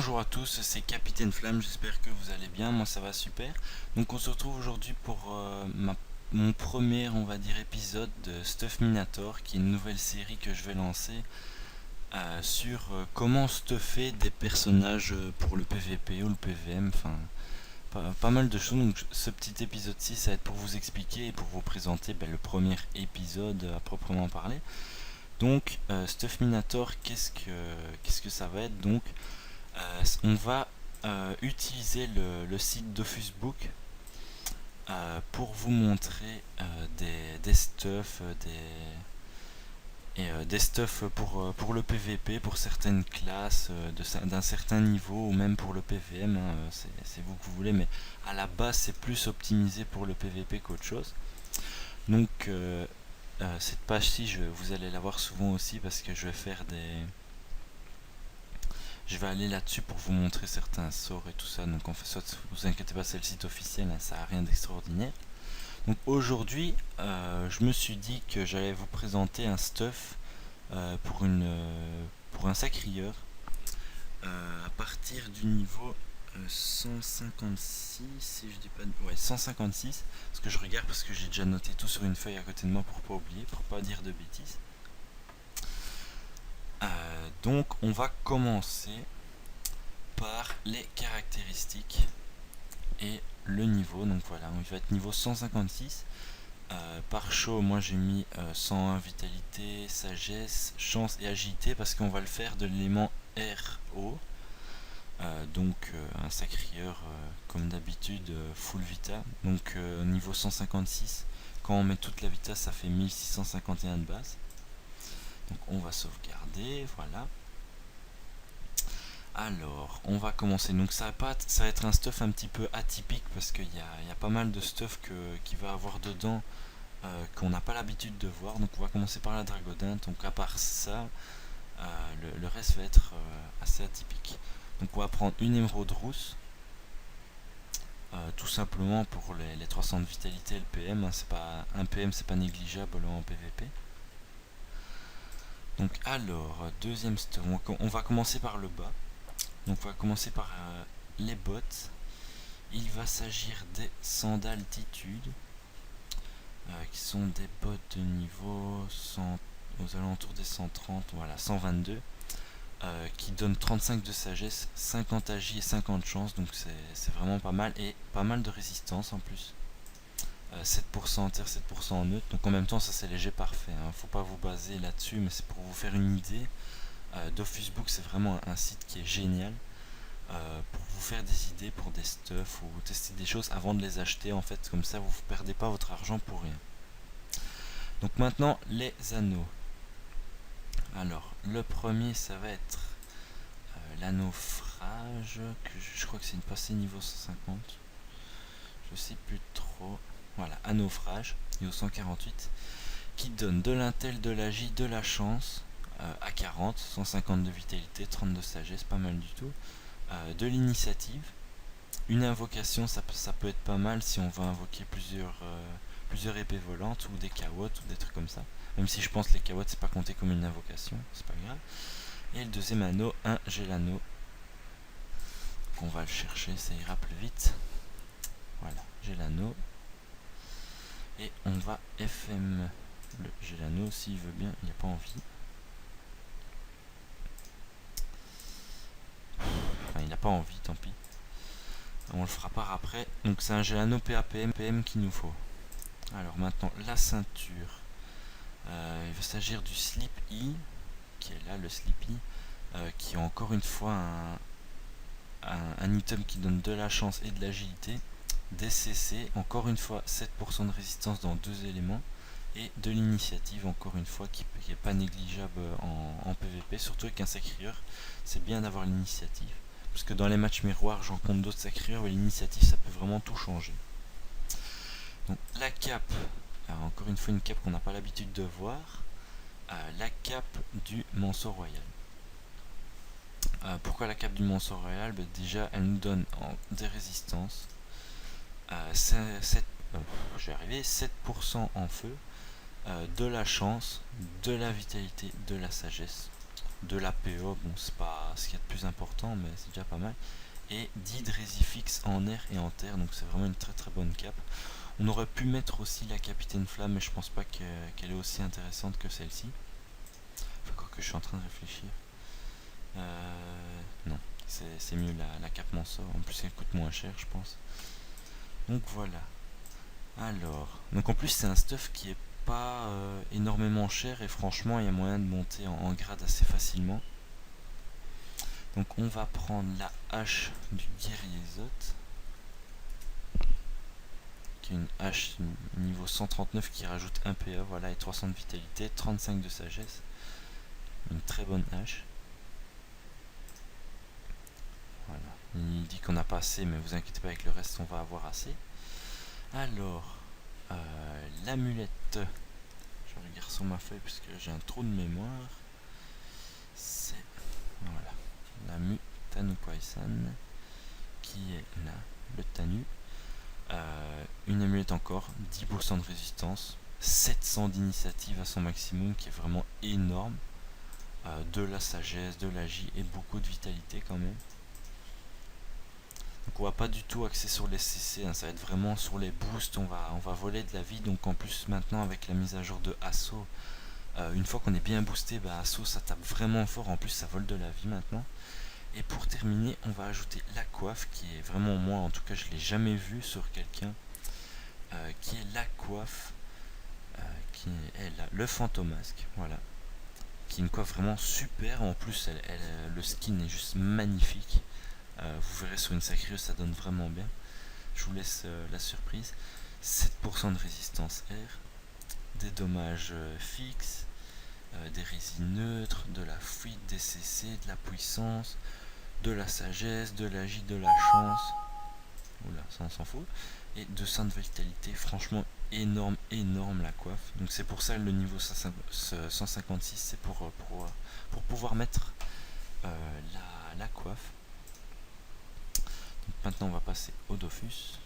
Bonjour à tous, c'est Capitaine Flamme, j'espère que vous allez bien, moi ça va super. Donc on se retrouve aujourd'hui pour mon premier, on va dire, épisode de Stuff Minator, qui est une nouvelle série que je vais lancer sur comment stuffer des personnages pour le PVP ou le PVM, enfin pas mal de choses. Donc ce petit épisode-ci, ça va être pour vous expliquer et pour vous présenter le premier épisode à proprement parler. Donc Stuff Minator, qu'est-ce que ça va être? Donc on va utiliser le site d'Offusbook pour vous montrer des stuffs, des stuffs pour le PVP, pour certaines classes d'un certain niveau, ou même pour le PVM, hein, c'est vous que vous voulez, mais à la base c'est plus optimisé pour le PVP qu'autre chose. Donc cette page-ci, vous allez la voir souvent aussi parce que je vais aller là-dessus pour vous montrer certains sorts et tout ça. Donc en fait, soit, vous inquiétez pas, c'est le site officiel, hein, ça n'a rien d'extraordinaire. Donc aujourd'hui, je me suis dit que j'allais vous présenter un stuff pour un sacrieur à partir du niveau 156, si je dis pas de... Ouais, 156, parce que je regarde, parce que j'ai déjà noté tout sur une feuille à côté de moi pour pas oublier, pour pas dire de bêtises. Donc on va commencer par les caractéristiques et le niveau. Donc voilà, il va être niveau 156. Par show, moi j'ai mis 101 vitalité, sagesse, chance et agilité parce qu'on va le faire de l'élément RO. Donc un sacrieur comme d'habitude full vita. Donc niveau 156, quand on met toute la vita, ça fait 1651 de base. Donc on va sauvegarder, voilà. Alors, on va commencer. Donc ça va être un stuff un petit peu atypique parce qu'il y a pas mal de stuff qu'il va avoir dedans qu'on n'a pas l'habitude de voir. Donc on va commencer par la Dragodinte. Donc à part ça, le reste va être assez atypique. Donc on va prendre une émeraude rousse. Tout simplement pour les 300 de vitalité et le PM. Hein, un PM c'est pas négligeable en PVP. Donc alors, deuxième stuff. On va commencer par le bas. Donc on va commencer par les bottes. Il va s'agir des sandales altitude qui sont des bottes de niveau 100, aux alentours des 130, voilà, 122 qui donnent 35 de sagesse, 50 agi et 50 chance, donc c'est vraiment pas mal, et pas mal de résistance en plus. 7% en terre, 7% en neutre, donc en même temps ça c'est léger parfait, hein. Faut pas vous baser là-dessus, mais c'est pour vous faire une idée. Dofusbook c'est vraiment un site qui est génial pour vous faire des idées pour des stuffs ou tester des choses avant de les acheter, en fait, comme ça vous ne perdez pas votre argent pour rien. Donc maintenant les anneaux. Alors le premier ça va être l'anneau-frage, que je crois que c'est une passée niveau 150, je sais plus trop. Voilà, anneau-frage niveau 148 qui donne de l'intel, de l'agi, de la chance à 40, 150 de vitalité, 30 de sagesse, pas mal du tout. De l'initiative, une invocation, ça peut être pas mal si on veut invoquer plusieurs épées volantes ou des cawottes ou des trucs comme ça, même si je pense que les cawottes c'est pas compté comme une invocation, c'est pas grave. Et le deuxième anneau, un gélano, qu'on va le chercher, ça ira plus vite. Voilà, gélano, et on va FM le gélano s'il veut bien, il n'y a pas envie. Enfin, il n'a pas envie, tant pis. On le fera par après. Donc c'est un gélano PAPM PM qu'il nous faut. Alors maintenant la ceinture. Il va s'agir du Slip E, qui est là le Sleepy, qui est encore une fois un item qui donne de la chance et de l'agilité. DCC, encore une fois 7% de résistance dans 2 éléments. Et de l'initiative, encore une fois, qui n'est pas négligeable en PVP, surtout avec un sacrieur, c'est bien d'avoir l'initiative. Parce que dans les matchs miroirs, j'en compte d'autres sacrieurs, et l'initiative ça peut vraiment tout changer. Donc la cape, encore une fois une cape qu'on n'a pas l'habitude de voir, la cape du Manceau Royal. Pourquoi la cape du Manceau Royal? Déjà elle nous donne des résistances, 7% en feu, de la chance, de la vitalité, de la sagesse. de la PO, bon c'est pas ce qu'il y a de plus important mais c'est déjà pas mal, et 10 de résifix en air et en terre, donc c'est vraiment une très très bonne cape. On aurait pu mettre aussi la Capitaine Flamme, mais je pense pas qu'elle est aussi intéressante que celle-ci. Enfin, quoi que je suis en train de réfléchir. Non, c'est mieux la cape Mansour. En plus, elle coûte moins cher, je pense. Donc voilà. Alors, donc en plus, c'est un stuff qui est pas énormément cher et franchement, il y a moyen de monter en grade assez facilement. Donc, on va prendre la hache du guerrier Zot, qui est une hache niveau 139 qui rajoute 1 PA, voilà, et 300 de vitalité, 35 de sagesse. Une très bonne hache. Voilà. Il dit qu'on n'a pas assez, mais vous inquiétez pas, avec le reste, on va avoir assez. Alors, l'amulette. Je regarde sur ma feuille parce que j'ai un trou de mémoire. C'est, voilà, la Mu Tanu Kwaisan, qui est là, le Tanu. Une amulette encore, 10% de résistance, 700 d'initiative à son maximum, qui est vraiment énorme. De la sagesse, de la J et beaucoup de vitalité quand même. Donc on va pas du tout axer sur les CC, hein, ça va être vraiment sur les boosts, on va voler de la vie. Donc en plus maintenant avec la mise à jour de Assaut, une fois qu'on est bien boosté, Assaut ça tape vraiment fort, en plus ça vole de la vie maintenant. Et pour terminer, on va ajouter la coiffe, qui est vraiment, moi en tout cas je l'ai jamais vu sur quelqu'un, qui est la coiffe, qui est là, le fantomasque, voilà. Qui est une coiffe vraiment super, en plus le skin est juste magnifique. Vous verrez sur une sacrée, ça donne vraiment bien. Je vous laisse la surprise. 7% de résistance air, des dommages fixes, des résines neutres, de la fuite, des CC, de la puissance, de la sagesse, de la J, de la chance. Oula, ça on s'en fout. Et 200 de vitalité, franchement énorme, énorme la coiffe. Donc c'est pour ça le niveau 156, c'est pour pouvoir mettre la coiffe. Donc maintenant on va passer au Dofus.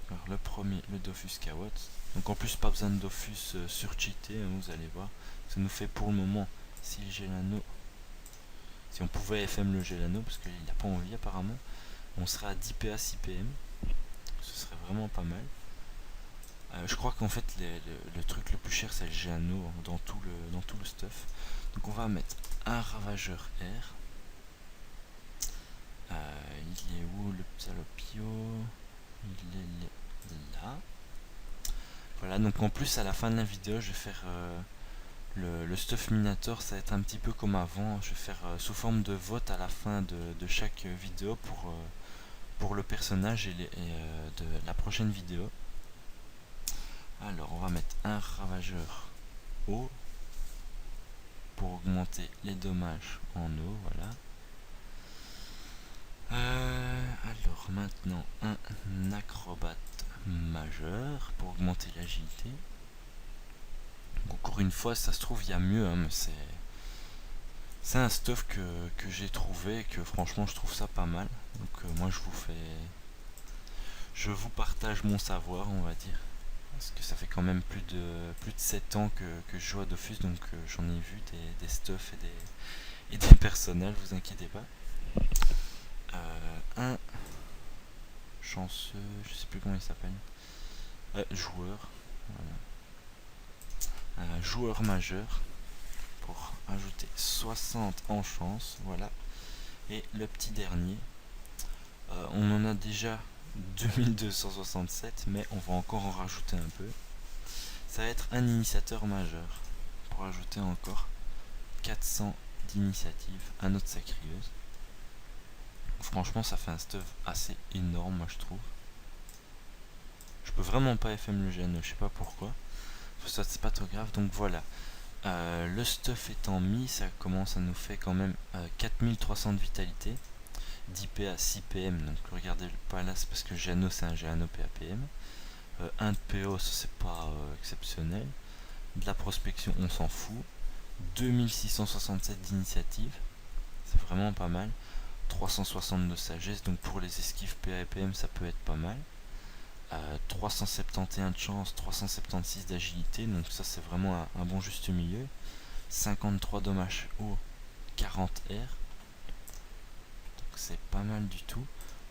Alors le premier, le Dofus Kawot. Donc en plus pas besoin de Dofus surcheaté, hein, vous allez voir. Ça nous fait pour le moment, si le Gelano, si on pouvait FM le Gelano, parce qu'il n'a pas envie apparemment, on serait à 10 PA 6 PM. Ce serait vraiment pas mal. Je crois qu'en fait le truc le plus cher c'est le Gelano dans tout le stuff. Donc on va mettre un ravageur R. Il est où le Psalopio? Il est là. Voilà, donc en plus à la fin de la vidéo je vais faire le stuff Minator, ça va être un petit peu comme avant. Je vais faire sous forme de vote à la fin de chaque vidéo pour le personnage et de la prochaine vidéo. Alors on va mettre un ravageur eau pour augmenter les dommages en eau, voilà. Alors maintenant un acrobate majeur pour augmenter l'agilité. Encore une fois, ça se trouve il y a mieux, hein, mais c'est un stuff que j'ai trouvé et que franchement je trouve ça pas mal. Donc moi je vous partage mon savoir, on va dire, parce que ça fait quand même plus de 7 ans que je joue à Dofus, donc j'en ai vu des stuffs et des personnages, vous inquiétez pas. Un chanceux, je sais plus comment il s'appelle, joueur, voilà. Un joueur majeur pour ajouter 60 en chance, voilà. Et le petit dernier, on en a déjà 2267, mais on va encore en rajouter un peu. Ça va être un initiateur majeur pour ajouter encore 400 d'initiative à notre sacrieuse. Franchement ça fait un stuff assez énorme, moi je trouve. Je peux vraiment pas FM le gène, je sais pas pourquoi. Ça c'est pas trop grave, donc voilà. Le stuff étant mis, ça commence à nous faire quand même 4300 de vitalité, 10 PA 6 PM, donc regardez pas là, c'est parce que Géano c'est un Géano PAPM. 1 de PO, ça c'est pas exceptionnel. De la prospection, on s'en fout. 2667 d'initiative, c'est vraiment pas mal. 360 de sagesse, donc pour les esquives PA et PM ça peut être pas mal. 371 de chance, 376 d'agilité, donc ça c'est vraiment un bon juste milieu. 53 dommages au 40 R, donc c'est pas mal du tout.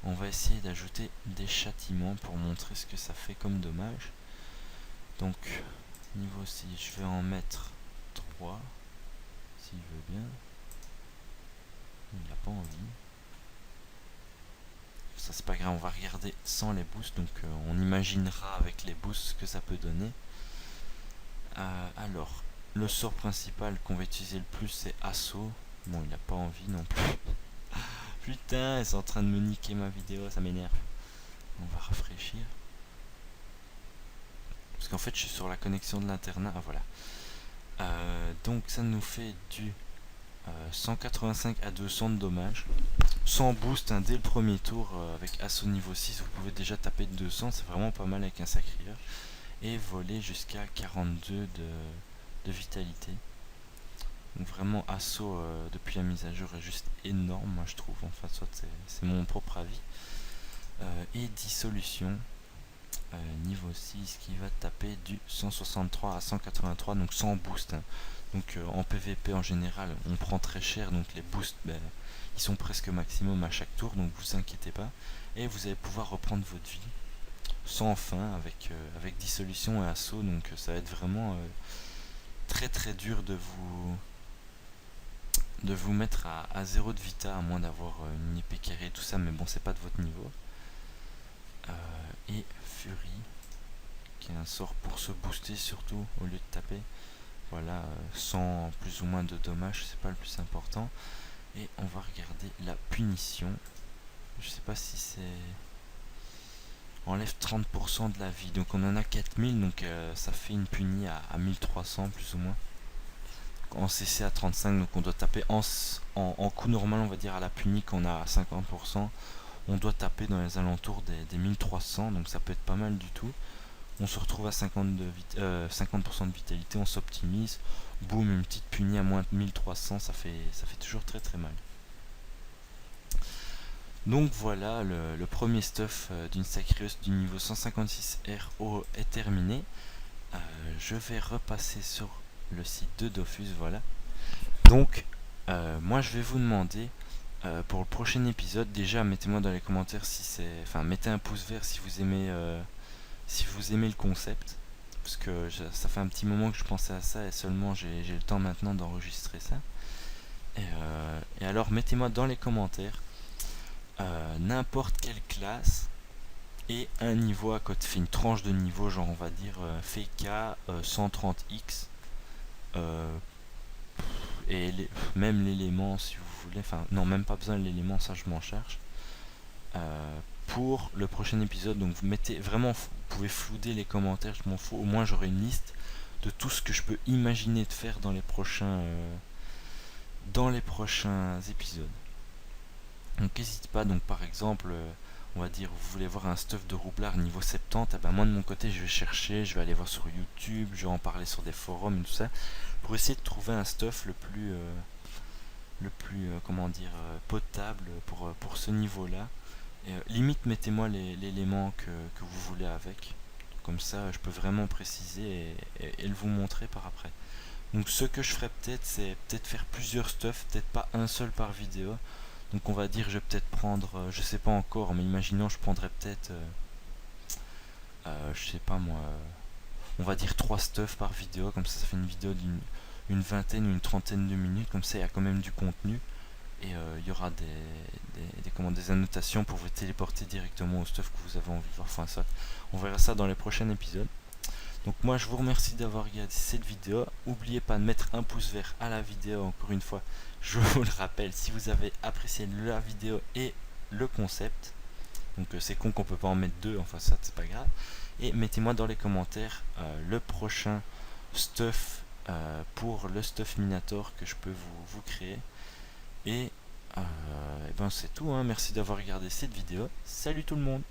On va essayer d'ajouter des châtiments pour montrer ce que ça fait comme dommage. Donc niveau 6, je vais en mettre 3 s'il veut bien. Il n'a pas envie. Ça c'est pas grave, on va regarder sans les boosts, donc on imaginera avec les boosts ce que ça peut donner. Alors, le sort principal qu'on va utiliser le plus c'est assaut. Bon, il n'a pas envie non plus. Putain, ils sont en train de me niquer ma vidéo, ça m'énerve. On va rafraîchir. Parce qu'en fait je suis sur la connexion de l'internat, ah voilà. Donc ça nous fait du 185 à 200 de dommages. Sans boost, dès le premier tour, avec assaut niveau 6, vous pouvez déjà taper de 200, c'est vraiment pas mal avec un sacrieur. Et voler jusqu'à 42 de vitalité. Donc vraiment assaut depuis la mise à jour est juste énorme, moi je trouve, enfin soit c'est mon propre avis. Et dissolution, niveau 6 qui va taper du 163 à 183, donc sans boost. Donc en PVP en général on prend très cher, donc les boosts ils sont presque maximum à chaque tour, donc vous inquiétez pas. Et vous allez pouvoir reprendre votre vie sans fin avec dissolution et assaut, donc ça va être vraiment très très dur de vous mettre à 0 de vita, à moins d'avoir une épée carrée et tout ça, mais bon c'est pas de votre niveau. Et Fury qui est un sort pour se booster surtout au lieu de taper. Voilà, 100 plus ou moins de dommages, c'est pas le plus important. Et on va regarder la punition. Je sais pas si c'est... Enlève 30% de la vie, donc on en a 4000, donc ça fait une punie à 1300 plus ou moins. En CC à 35, donc on doit taper en coup normal, on va dire à la punie qu'on a à 50%. On doit taper dans les alentours des 1300, donc ça peut être pas mal du tout. On se retrouve à 50% de vitalité, on s'optimise, boum, une petite punie à moins de 1300, ça fait toujours très très mal. Donc voilà, le premier stuff d'une Sacrius du niveau 156 RO est terminé. Je vais repasser sur le site de Dofus, voilà. Donc, moi je vais vous demander, pour le prochain épisode, déjà mettez-moi dans les commentaires si c'est... Enfin, mettez un pouce vert si vous aimez le concept, parce que ça fait un petit moment que je pensais à ça et seulement j'ai le temps maintenant d'enregistrer ça. Et alors mettez-moi dans les commentaires n'importe quelle classe et un niveau à côté, fait une tranche de niveau, genre on va dire FK 130X, et même l'élément si vous voulez, enfin non, même pas besoin de l'élément, ça je m'en charge. Pour le prochain épisode, donc vous mettez vraiment, vous pouvez flouder les commentaires, je m'en fous, au moins j'aurai une liste de tout ce que je peux imaginer de faire dans les prochains épisodes. Donc n'hésite pas, donc par exemple on va dire vous voulez voir un stuff de roublard niveau 70, ben moi de mon côté je vais chercher, je vais aller voir sur YouTube, je vais en parler sur des forums et tout ça, pour essayer de trouver un stuff le plus comment dire, potable pour ce niveau là. Et, limite mettez-moi l'élément que vous voulez avec, comme ça je peux vraiment préciser et le vous montrer par après. Donc ce que je ferai peut-être, c'est peut-être faire plusieurs stuff, peut-être pas un seul par vidéo. Donc on va dire, je vais peut-être prendre, je sais pas encore, mais imaginons je prendrais peut-être, je sais pas moi, on va dire 3 stuff par vidéo, comme ça fait une vidéo d'une vingtaine ou une trentaine de minutes, comme ça il y a quand même du contenu. Et il y aura des annotations pour vous téléporter directement au stuff que vous avez envie de voir. Enfin ça, on verra ça dans les prochains épisodes. Donc moi je vous remercie d'avoir regardé cette vidéo. N'oubliez pas de mettre un pouce vert à la vidéo, encore une fois. Je vous le rappelle, si vous avez apprécié la vidéo et le concept. Donc c'est con qu'on peut pas en mettre deux, enfin ça c'est pas grave. Et mettez-moi dans les commentaires le prochain stuff pour le stuff Minator que je peux vous créer. Et ben c'est tout, hein. Merci d'avoir regardé cette vidéo. Salut tout le monde!